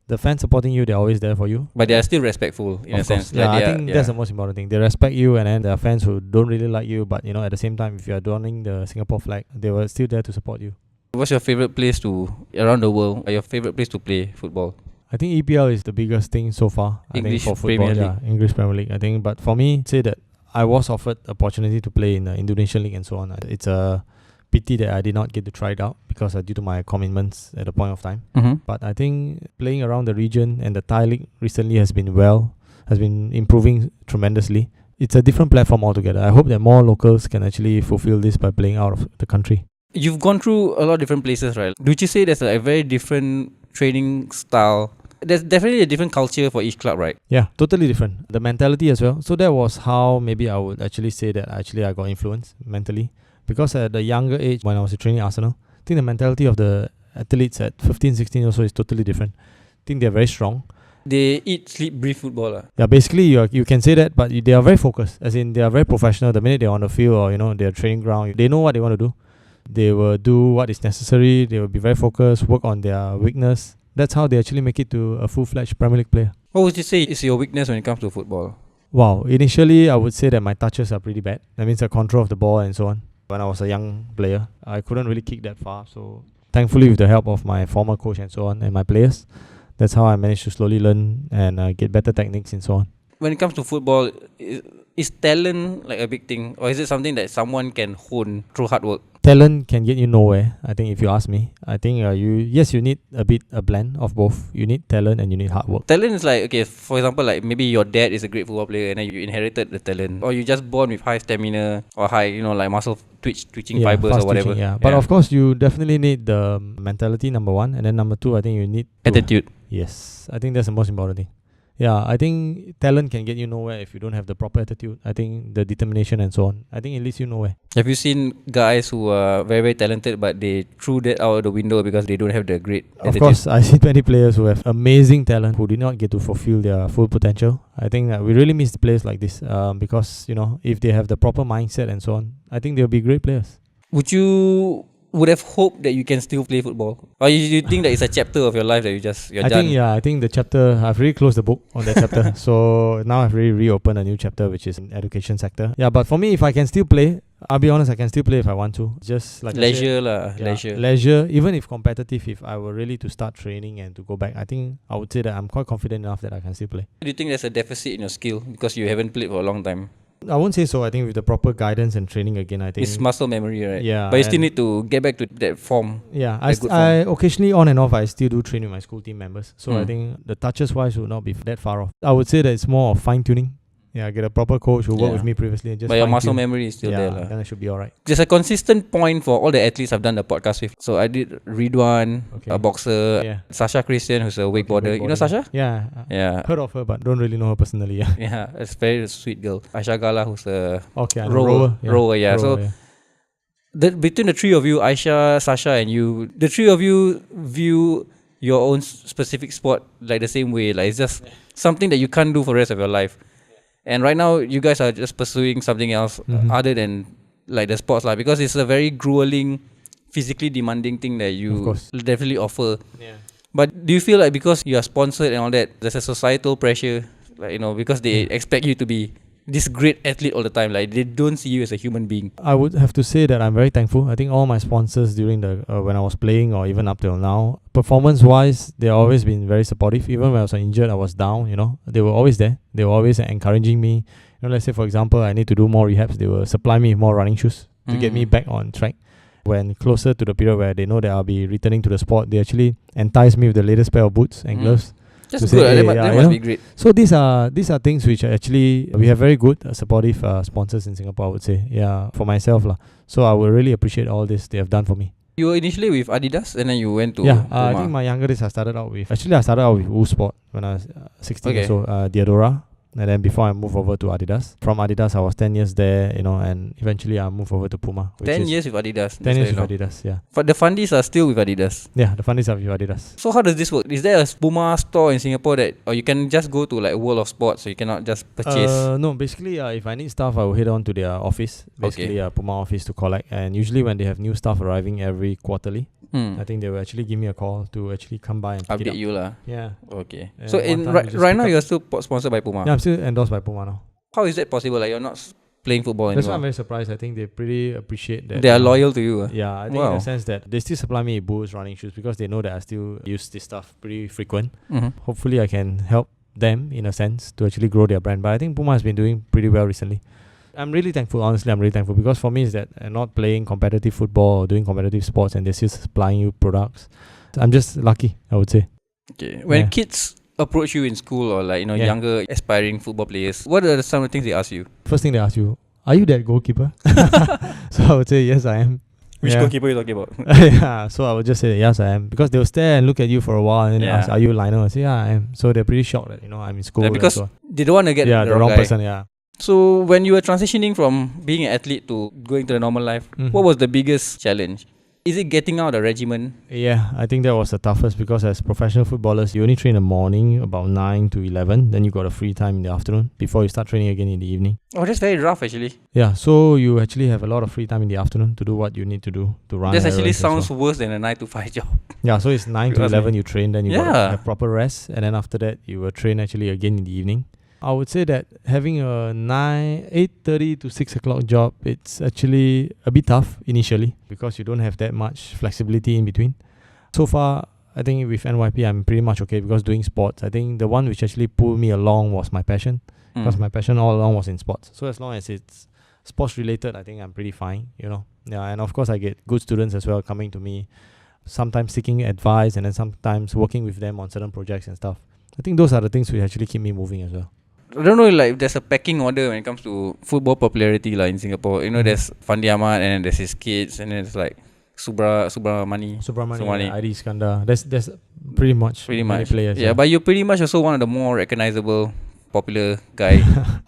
S1: the fans supporting you, they're always there for you.
S4: But they are still respectful in a sense.
S1: Yeah,
S4: like
S1: I think that's the most important thing. They respect you, and then there are fans who don't really like you. But at the same time, if you are donning the Singapore flag, they were still there to support you.
S4: What's your favorite place around the world? Your favorite place to play football?
S1: I think EPL is the biggest thing so far.
S4: English
S1: for football,
S4: Premier League.
S1: English Premier League. I think, but for me, say that I was offered opportunity to play in the Indonesian league and so on. It's a pity that I did not get to try it out because due to my commitments at the point of time. But I think playing around the region and the Thai league recently has been improving tremendously. It's a different platform altogether. I hope that more locals can actually fulfill this by playing out of the country.
S4: You've gone through a lot of different places, right? Would you say there's a very different training style? There's definitely a different culture for each club, right?
S1: Yeah, totally different. The mentality as well. So that was how maybe I would actually say that I got influenced mentally. Because at the younger age, when I was training Arsenal, I think the mentality of the athletes at 15, 16 or so is totally different. I think they're very strong.
S4: They eat, sleep, breathe football.
S1: Yeah, basically you can say that, but they are very focused. As in, they are very professional. The minute they're on the field or their training ground, they know what they want to do. They will do what is necessary. They will be very focused, work on their weakness. That's how they actually make it to a full-fledged Premier League player.
S4: What would you say is your weakness when it comes to football?
S1: Wow, initially I would say that my touches are pretty bad. That means the control of the ball and so on. When I was a young player, I couldn't really kick that far. So thankfully with the help of my former coach and so on and my players, that's how I managed to slowly learn and get better techniques and so on.
S4: When it comes to football, is talent like a big thing? Or is it something that someone can hone through hard work?
S1: Talent can get you nowhere, I think, if you ask me. I think you need a blend of both. You need talent and you need hard work.
S4: Talent is like, okay, for example, like maybe your dad is a great football player and then you inherited the talent. Or you just born with high stamina or high, like muscle twitching fibers or whatever.
S1: Twitching, But of course, you definitely need the mentality, number one. And then number two, I think you need
S4: attitude.
S1: Yes, I think that's the most important thing. Yeah, I think talent can get you nowhere if you don't have the proper attitude. I think the determination and so on. I think it leads you nowhere.
S4: Have you seen guys who are very, very talented but they threw that out of the window because they don't have the great attitude?
S1: Of course, I see many players who have amazing talent who did not get to fulfill their full potential. I think we really miss players like this because, if they have the proper mindset and so on, I think they'll be great players.
S4: Would have hoped that you can still play football? Or you think that it's a chapter of your life that you're done?
S1: I think the chapter, I've really closed the book on that chapter. So now I've really reopened a new chapter, which is in education sector. Yeah, but for me, if I can still play, I'll be honest, I can still play if I want to. Just like
S4: leisure
S1: leisure. Even if competitive, if I were really to start training and to go back, I think I would say that I'm quite confident enough that I can still play.
S4: Do you think there's a deficit in your skill because you haven't played for a long time?
S1: I won't say so. I think with the proper guidance and training again, I think
S4: it's muscle memory, right?
S1: Yeah.
S4: But you still need to get back to that form.
S1: Yeah, I occasionally on and off I still do train with my school team members. So I think the touches wise will not be that far off. I would say that it's more of fine tuning. Yeah, get a proper coach who worked with me previously and just.
S4: But your muscle memory is still there.
S1: Then I should be alright.
S4: There's a consistent point for all the athletes I've done the podcast with. So I did Ridwan, a boxer, Sasha Christian, who's a wakeboarder. You know Sasha?
S1: Yeah. Heard of her, but don't really know her personally.
S4: Yeah, it's a very sweet girl. Aisha Gala, who's a
S1: rower.
S4: So between the three of you, Aisha, Sasha, and you, the three of you view your own specific sport like the same way. Like it's just something that you can't do for the rest of your life. And right now, you guys are just pursuing something else other than like the sports, like, because it's a very grueling, physically demanding thing that you definitely offer. Yeah. But do you feel like because you are sponsored and all that, there's a societal pressure, like because they expect you to be this great athlete all the time. Like they don't see you as a human being.
S1: I would have to say that I'm very thankful. I think all my sponsors during the when I was playing or even up till now, performance-wise, they've always been very supportive. Even when I was injured, I was down, they were always there. They were always encouraging me. Let's say, for example, I need to do more rehabs. They will supply me with more running shoes to get me back on track. When closer to the period where they know that I'll be returning to the sport, they actually entice me with the latest pair of boots and gloves.
S4: That's good. That must be great.
S1: So these are things which are actually, we have very good supportive sponsors in Singapore, I would say. Yeah, for myself lah. So I would really appreciate all this they have done for me.
S4: You were initially with Adidas and then you went to
S1: I think my younger days I started out with Woo Sport when I was 16 or so, Diadora. And then before I moved over to Adidas. From Adidas, I was 10 years there, and eventually I moved over to Puma.
S4: 10 years with Adidas.
S1: 10 years with Adidas, yeah.
S4: But the fundies are still with Adidas.
S1: Yeah, the fundies are with Adidas.
S4: So how does this work? Is there a Puma store in Singapore or you can just go to like World of Sports, so you cannot just purchase?
S1: No, basically, if I need stuff, I will head on to their office, basically Puma office to collect. And usually when they have new stuff arriving every quarterly, I think they will actually give me a call to actually come by and pick it up.
S4: Update you lah.
S1: Yeah.
S4: Okay.
S1: And
S4: so right now you're still sponsored by Puma?
S1: Yeah, I'm still endorsed by Puma now.
S4: How is that possible? Like you're not playing football anymore?
S1: That's why I'm very surprised. I think they pretty appreciate that.
S4: They are loyal to you.
S1: Yeah, I think in the sense that they still supply me boots, running shoes, because they know that I still use this stuff pretty frequent. Hopefully I can help them in a sense to actually grow their brand. But I think Puma has been doing pretty well recently. I'm really thankful, honestly, because for me is that not playing competitive football or doing competitive sports and they're still supplying you products. I'm just lucky, I would say.
S4: Okay. When kids approach you in school or like, younger aspiring football players, what are some of the things they ask you?
S1: First thing they ask you, are you that goalkeeper? So I would say, yes, I am.
S4: Which goalkeeper are you talking about?
S1: Yeah, so I would just say, yes, I am. Because they'll stare and look at you for a while and then ask, are you Lionel? I say, yeah, I am. So they're pretty shocked that, I'm in school.
S4: Yeah, because they don't want to get
S1: the wrong person, yeah.
S4: So when you were transitioning from being an athlete to going to the normal life, what was the biggest challenge? Is it getting out of the regimen?
S1: Yeah, I think that was the toughest because as professional footballers, you only train in the morning about 9 to 11. Then you got a free time in the afternoon before you start training again in the evening.
S4: Oh, that's very rough actually.
S1: Yeah, so you actually have a lot of free time in the afternoon to do what you need to do to run.
S4: That actually sounds worse than a 9 to 5 job.
S1: Yeah, so it's 9 to 11 you train, then you got to have proper rest. And then after that, you will train actually again in the evening. I would say that having a 8:30 to 6 o'clock job, it's actually a bit tough initially because you don't have that much flexibility in between. So far, I think with NYP, I'm pretty much okay because doing sports. I think the one which actually pulled me along was my passion because my passion all along was in sports. So as long as it's sports related, I think I'm pretty fine, Yeah, and of course, I get good students as well coming to me, sometimes seeking advice and then sometimes working with them on certain projects and stuff. I think those are the things which actually keep me moving as well.
S4: I don't know, like there's a pecking order when it comes to football popularity like in Singapore. There's Fandi Ahmad and then there's his kids and then there's like Subramani,
S1: ID Iskandar. There's pretty much many players.
S4: Yeah, but you're pretty much also one of the more recognizable popular guy.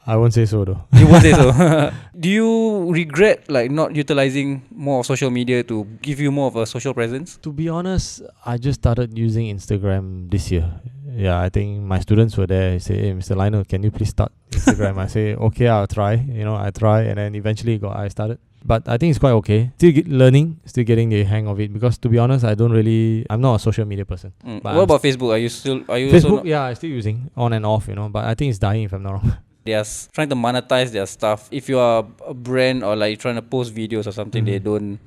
S1: I won't say so though.
S4: You won't say so. Do you regret like not utilizing more of social media to give you more of a social presence?
S1: To be honest, I just started using Instagram this year. Yeah, I think my students were there. They say, hey, Mr. Lionel, can you please start Instagram? I say, okay, I'll try. I try and then eventually I started. But I think it's quite okay. Still learning, still getting the hang of it because to be honest, I'm not a social media person.
S4: What about Facebook? Are you
S1: Facebook? Yeah, I'm still using on and off, but I think it's dying if I'm not wrong.
S4: They are trying to monetize their stuff. If you are a brand or like trying to post videos or something, they don't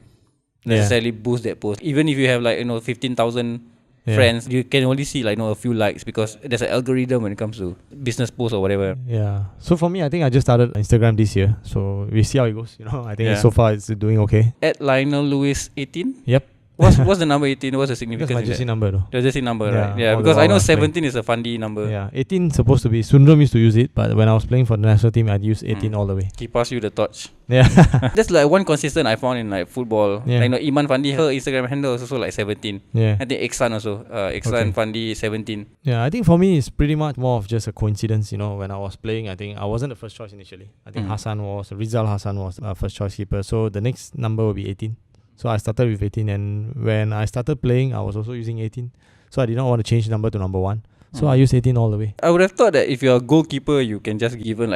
S4: necessarily boost that post. Even if you have 15,000 friends, you can only see a few likes because there's an algorithm when it comes to business posts or whatever.
S1: Yeah. So for me, I think I just started Instagram this year. So we see how it goes. I think so far it's doing okay.
S4: At Lionel Lewis 18?
S1: Yep.
S4: What's the number 18? What's the significance?
S1: That's my JC number though.
S4: The JC number, right? Yeah, because I know 17 is a fundy number.
S1: Yeah, 18 supposed to be, Sundram used to use it, but when I was playing for the national team, I'd use 18 all the way.
S4: He passed you the torch.
S1: Yeah.
S4: That's like one consistent I found in football.
S1: Yeah.
S4: Iman Fandi, her Instagram handle is also 17.
S1: Yeah.
S4: I think Eksan also. Eksan Fandi 17.
S1: Yeah, I think for me it's pretty much more of just a coincidence. When I was playing, I think I wasn't the first choice initially. I think Rizal Hassan was first choice keeper. So the next number will be 18. So I started with 18 and when I started playing, I was also using 18. So I did not want to change number to number 1. So I used 18 all the way.
S4: I would have thought that if you're a goalkeeper, you can just given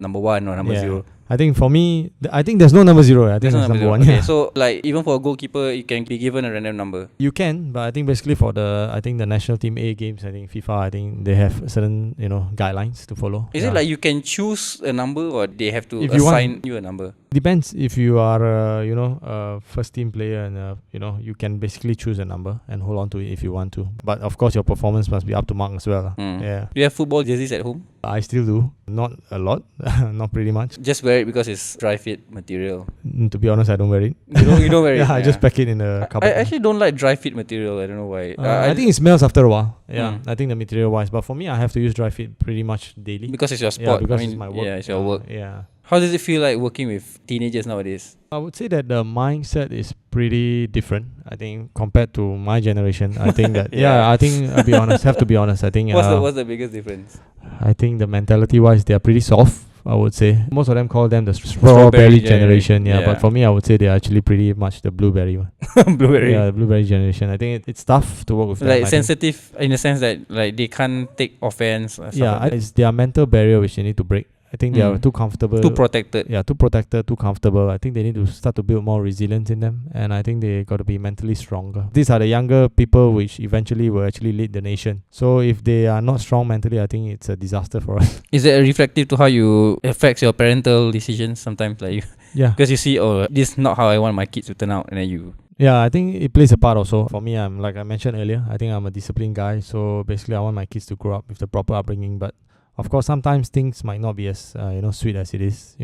S4: number 1 or number 0.
S1: I think for me, I think there's no number 0. I think
S4: There's no
S1: that's number
S4: zero.
S1: 1.
S4: Okay,
S1: Yeah.
S4: so like even for a goalkeeper, you can be given a random number.
S1: You can, but I think basically for I think the national team A games, I think FIFA, I think they have certain, guidelines to follow.
S4: Is it like you can choose a number or they have to
S1: If you
S4: assign you a number?
S1: Depends if you are, a first team player and, you can basically choose a number and hold on to it if you want to. But of course, your performance must be up to mark as well. Yeah.
S4: Do you have football jerseys at home?
S1: I still do. Not a lot. Not pretty much.
S4: Just wear it because it's dry fit material.
S1: To be honest, I don't wear it.
S4: You don't wear it?
S1: Yeah, I just pack it in the
S4: I
S1: cupboard.
S4: actually don't like dry fit material. I don't know why.
S1: I think it smells after a while. Yeah, I think the material wise. But for me, I have to use dry fit pretty much daily.
S4: because it's your
S1: Yeah,
S4: sport.
S1: because
S4: I mean,
S1: it's my work.
S4: yeah, it's your work.
S1: Yeah.
S4: How does it feel like working with teenagers nowadays?
S1: I would say that the mindset is pretty different. I think compared to my generation, I think that I think I'll be honest. Have to be honest. I think
S4: What's the biggest difference?
S1: I think the mentality wise, they are pretty soft. I would say most of them call them the strawberry generation. Yeah, but for me, I would say they are actually pretty much the blueberry one.
S4: Blueberry.
S1: Yeah, the blueberry generation. I think it's tough to work with them.
S4: Like
S1: I
S4: sensitive in the sense that like they can't take offense. Or
S1: think. Yeah,
S4: like that.
S1: it's their mental barrier which they need to break. I think they are too comfortable.
S4: Too protected.
S1: Yeah, too protected, too comfortable. I think they need to start to build more resilience in them, and I think they got to be mentally stronger. These are the younger people which eventually will actually lead the nation. So if they are not strong mentally, I think it's a disaster for us.
S4: Is it reflective to how you affects your parental decisions sometimes? Like you,
S1: Yeah.
S4: because you see, this is not how I want my kids to turn out, and then you.
S1: Yeah, I think it plays a part also. For me, I'm like I mentioned earlier, I think I'm a disciplined guy. So basically, I want my kids to grow up with the proper upbringing. But of course, sometimes things might not be as sweet as it is.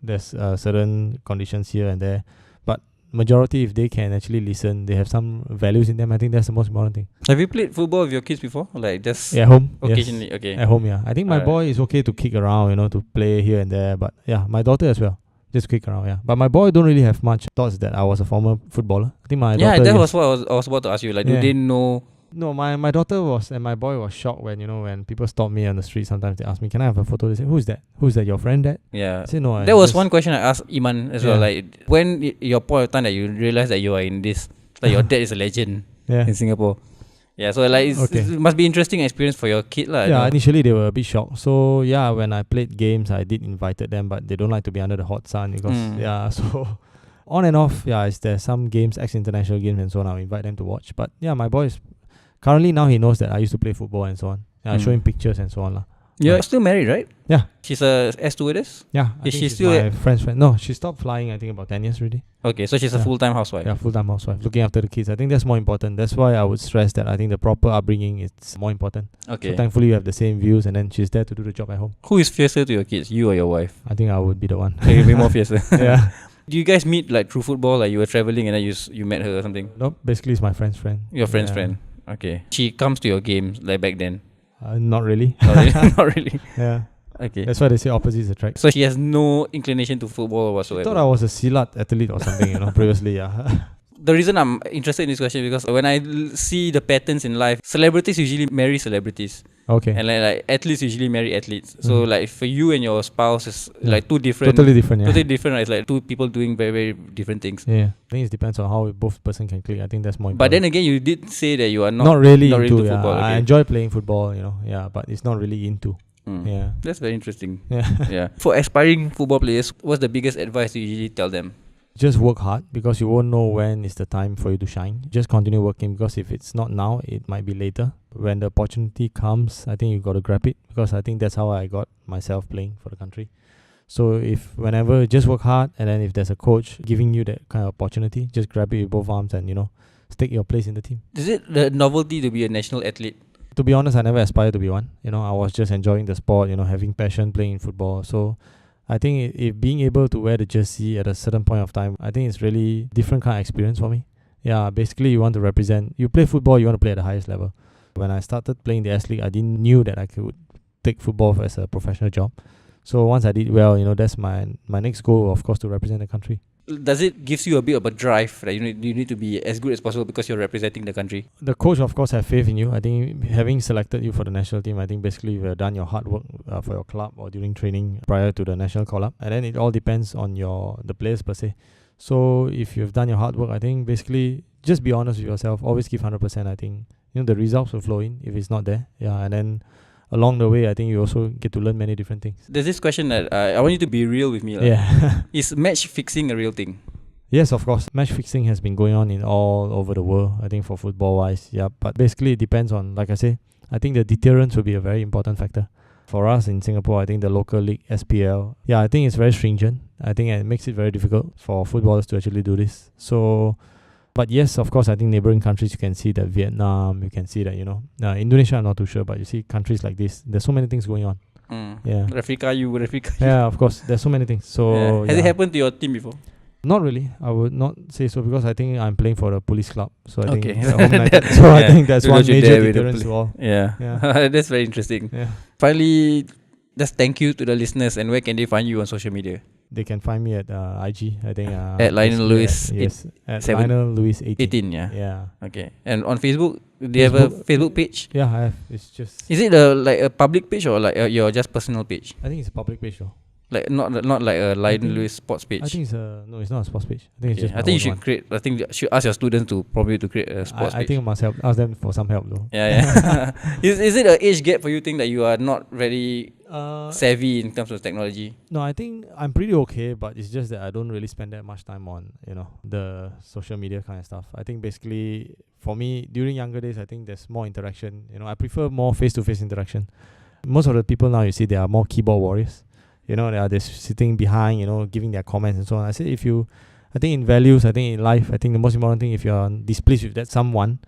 S1: There's certain conditions here and there. But majority, if they can actually listen, they have some values in them. I think that's the most important thing.
S4: Have you played football with your kids before? Like just
S1: At home,
S4: occasionally?
S1: yes.
S4: Okay.
S1: At home, yeah. I think my
S4: Alright.
S1: boy is okay to kick around, to play here and there. But yeah, my daughter as well. Just kick around, yeah. But my boy don't really have much thoughts that I was a former footballer. I think my daughter.
S4: That
S1: yes.
S4: was what I was about to ask you. Like, do
S1: Yeah.
S4: they know?
S1: No, my daughter was and my boy was shocked when people stop me on the street. Sometimes they ask me, "Can I have a photo?" They say, "Who's that? Who's that? Your friend?" That?
S4: Yeah.
S1: I say, "No."
S4: That was one question I asked Iman as well.
S1: Yeah.
S4: Like, when your point of time that you realize that you are in this, like your dad is a legend
S1: Yeah.
S4: in Singapore. Yeah, so like it must be interesting experience for your kid lah.
S1: Yeah, initially they were a bit shocked. So yeah, when I played games, I did invited them, but they don't like to be under the hot sun because so on and off, there's some games, ex-international games and so on. I'll invite them to watch. But yeah, my boy is currently now he knows that I used to play football and so on. I show him pictures and so on lah.
S4: You're still married, right?
S1: Yeah.
S4: She's a air stewardess?
S1: Yeah.
S4: Is she
S1: she's
S4: still
S1: my friend's friend? No, she stopped flying. I think about 10 years already.
S4: Okay, so she's a full-time housewife.
S1: Yeah, full-time housewife, looking after the kids. I think that's more important. That's why I would stress that I think the proper upbringing is more important.
S4: Okay.
S1: So thankfully you have the same views, and then she's there to do the job at home.
S4: Who is fiercer to your kids, you or your wife?
S1: I think I would be the one.
S4: So you'll be more fiercer.
S1: Yeah.
S4: Do you guys meet like through football? Like you were traveling and then you met her or something?
S1: Nope. Basically, it's my friend's friend.
S4: Your friend's
S1: Yeah.
S4: friend. Okay. She comes to your games like back then?
S1: Not really.
S4: Not really? Not really.
S1: Yeah.
S4: Okay.
S1: That's why they say opposites attract.
S4: So she has no inclination to football
S1: I
S4: whatsoever?
S1: thought I was a silat athlete or something, previously, yeah.
S4: The reason I'm interested in this question because when I see the patterns in life, celebrities usually marry celebrities.
S1: Okay.
S4: And like athletes usually marry athletes. So like for you and your spouse is like two different.
S1: Totally different, yeah.
S4: Totally different. Right? It's like two people doing very, very different things.
S1: Yeah. I think it depends on how both person can click. I think that's more important.
S4: But then again, you did say that you are
S1: not really into
S4: into football.
S1: I
S4: Okay.
S1: enjoy playing football, but it's not really into. Yeah.
S4: That's very interesting.
S1: Yeah.
S4: Yeah. For aspiring football players, what's the biggest advice you usually tell them?
S1: Just work hard because you won't know when is the time for you to shine. Just continue working because if it's not now, it might be later. When the opportunity comes, I think you got to grab it because I think that's how I got myself playing for the country. So if whenever, just work hard, and then if there's a coach giving you that kind of opportunity, just grab it with both arms and, stake your place in the team.
S4: Is it the novelty to be a national athlete?
S1: To be honest, I never aspired to be one. I was just enjoying the sport, having passion playing football. So I think if being able to wear the jersey at a certain point of time, I think it's really different kind of experience for me. Yeah, basically you want to represent, you play football, you want to play at the highest level. When I started playing the S League, I didn't knew that I could take football as a professional job. So once I did well, that's my next goal, of course, to represent the country.
S4: Does it gives you a bit of a drive that you need to be as good as possible because you're representing the country?
S1: The coach, of course, have faith in you. I think having selected you for the national team, I think basically you've done your hard work for your club or during training prior to the national call-up. And then it all depends on the players per se. So if you've done your hard work, I think basically just be honest with yourself. Always give 100%, I think. The results will flow in if it's not there. Yeah, and then along the way, I think you also get to learn many different things.
S4: There's this question that I want you to be real with me.
S1: Yeah.
S4: Is match fixing a real thing?
S1: Yes, of course. Match fixing has been going on in all over the world, I think, for football wise. Yeah, but basically it depends on, like I say, I think the deterrence will be a very important factor. For us in Singapore, I think the local league, SPL, yeah, I think it's very stringent. I think it makes it very difficult for footballers to actually do this. So, but yes, of course, I think neighboring countries, you can see that Vietnam, you can see that, Indonesia, I'm not too sure, but you see countries like this, there's so many things going on. Yeah.
S4: Replica you.
S1: Yeah, of course, there's so many things. So,
S4: Has it happened to your team before?
S1: Not really. I would not say so because I think I'm playing for the police club. So I think
S4: Okay.
S1: it's a home United. So I think that's
S4: So
S1: one
S4: don't you
S1: major
S4: dare with the
S1: deterrence to all.
S4: Yeah. That's very interesting.
S1: Yeah.
S4: Finally, just thank you to the listeners. And where can they find you on social media?
S1: They can find me at IG. I think
S4: At Lionel Lewis.
S1: Yes, at
S4: 7
S1: Lionel Lewis 18.
S4: 18, yeah.
S1: Yeah.
S4: Okay. And on Facebook, do you have a Facebook page?
S1: Yeah, I have. It's just.
S4: Is it like a public page or like your just personal page?
S1: I think it's a public page though.
S4: Like not like a Lionel Lewis sports page.
S1: I think it's not a sports page. I think it's just.
S4: I think you should create. I think you should ask your students to probably to create a sports
S1: I
S4: page.
S1: think I must ask them for some help though.
S4: Yeah. Is it an age gap for you? Think that you are not very savvy in terms of technology?
S1: No, I think I'm pretty okay, but it's just that I don't really spend that much time on the social media kind of stuff. I think basically for me during younger days, I think there's more interaction. I prefer more face-to-face interaction. Most of the people now you see they are more keyboard warriors. They are just sitting behind, giving their comments and so on. I say I think in values, I think in life, I think the most important thing if you are displeased with that someone,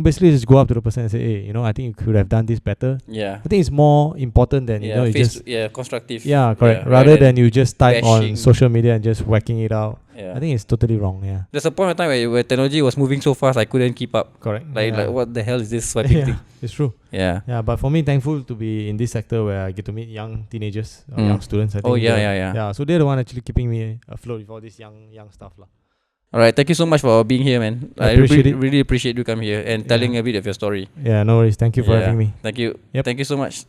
S1: basically just go up to the person and say, hey, I think you could have done this better.
S4: Yeah.
S1: I think it's more important than you just
S4: constructive.
S1: Yeah, correct.
S4: Yeah,
S1: rather than you just type
S4: bashing
S1: on social media and just whacking it out.
S4: Yeah.
S1: I think it's totally wrong. Yeah.
S4: There's a point of time where technology was moving so fast I couldn't keep up.
S1: Correct.
S4: Like what the hell is this swiping thing?
S1: It's true.
S4: Yeah.
S1: Yeah, but for me, thankful to be in this sector where I get to meet young teenagers or young students. I think Yeah, so they're the one actually keeping me afloat with all this young stuff.
S4: Alright, thank you so much for being here, man. I
S1: appreciate it.
S4: really appreciate you coming here and telling a bit of your story.
S1: Yeah, no worries. Thank you for having me.
S4: Thank you.
S1: Yep.
S4: Thank you so much.